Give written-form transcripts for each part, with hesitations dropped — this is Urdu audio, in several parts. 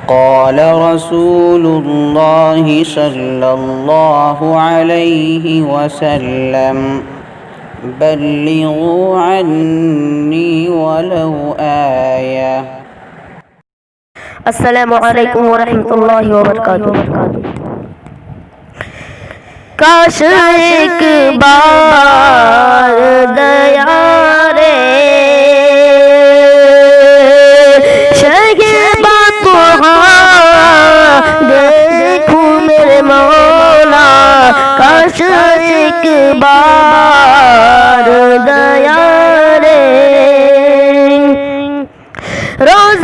قال رسول الله صلى الله عليه وسلم بلغوا عني ولو آية. السلام علیکم ورحمۃ اللہ وبرکاتہ. کاش ایک بار دیا رے شگبا تہاں دیکھوں میرے مولا. کاش ایک بار دیا رے روز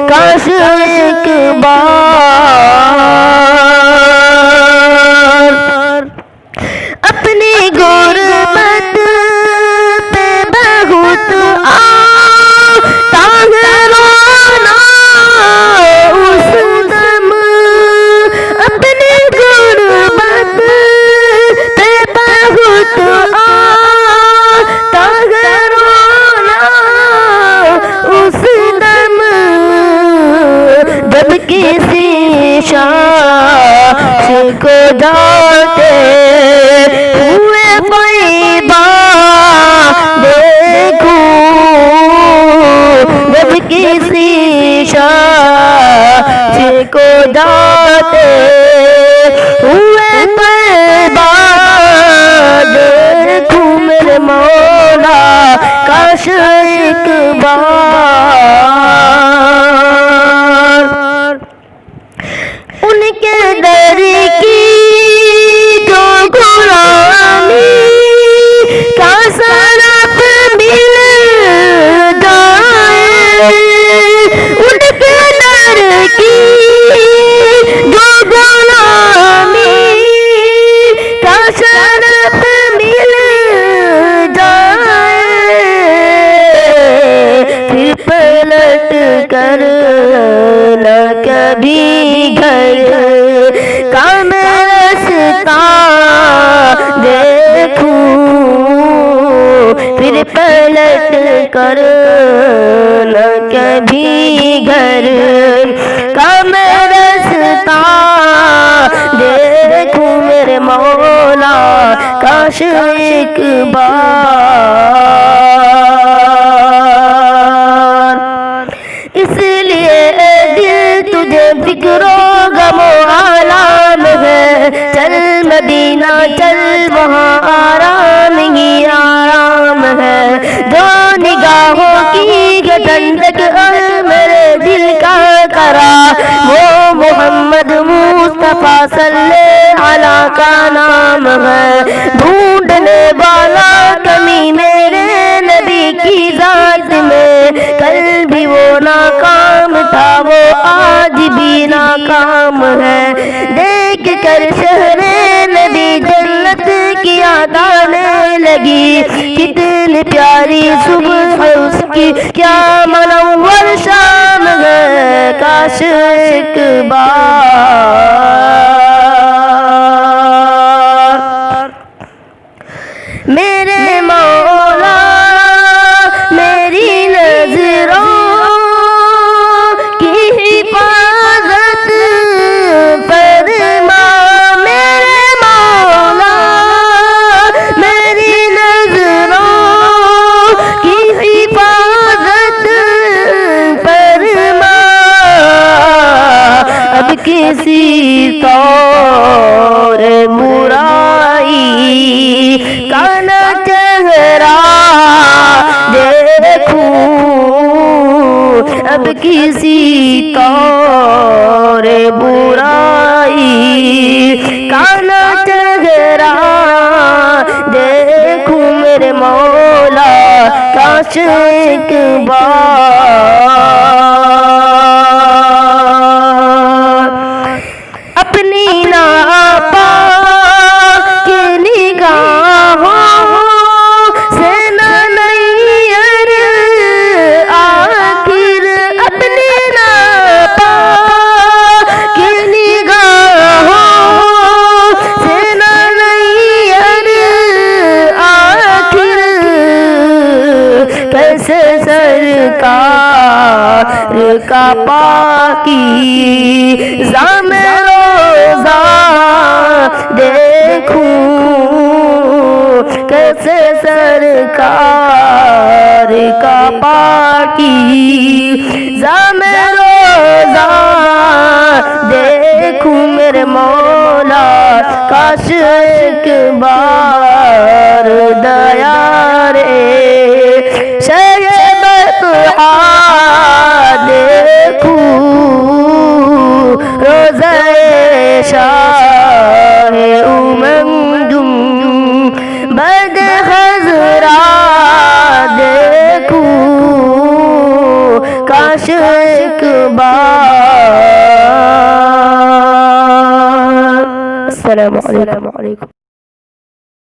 کاش ایک بار اپنی غربت پہ بہت تاغ رونا اس دم. اپنی غربت پہ بہت تاغ رونا اس دم. جب کسی شخص کو جاتے ہوئے طیبہ دیکھوں. جب کسی شخص کو جاتے ہوئے طیبہ دیکھوں میرے مولا. کاش ایک بار ان کے در کی جو غلامی کا سراب مل جائے. ان کے در کی جو غلامی کا سراب مل جائے. پھر پلٹ کر نہ کبھی گھر کا میں رستہ دیکھوں. پھر پلٹ کر نہ کبھی گھر کا میں رستہ دیکھوں میرے مولا. کاش ایک بار. اس لیے دل تجھے فکر و غم و آلام ہے. چل مدینہ چل وہاں آرام ہی آرام ہے. جو نگاہوں کی ٹھنڈک میرے دل کا کرا وہ محمد مصطفیٰ صلی اللہ کا نام ہے. ڈھونڈنے والا کمی میرے نبی کی ذات میں. کل بھی وہ ناکام تھا وہ آج بھی ناکام ہے. دیکھ کر شہر نبی جنت کی یاد آنے لگی. کتنی پیاری صبح اس کی کیا منور شام ہے. کاش ایک بار میرے مولا میری نظروں کی حفاظت فرما. میرے مولا میری نظروں کی حفاظت فرما. اب کسی طور برائی کا نہ چہرہ دیکھوں. اب کسی طور برائی کا نہ چہرہ دیکھوں میرے مولا. کاش ایک بار اپنی ناپاک نگاہوں پاکی زام روزہ دیکھوں کیسے سرکار کا پاکی زام روزہ دیکھوں میرے مولا کاش ایک بار دیا رے شیبت دیکھوں روزہ شاہ امنگم بد خزرا دیکھوں کاش ایک بار. السلام علیکم.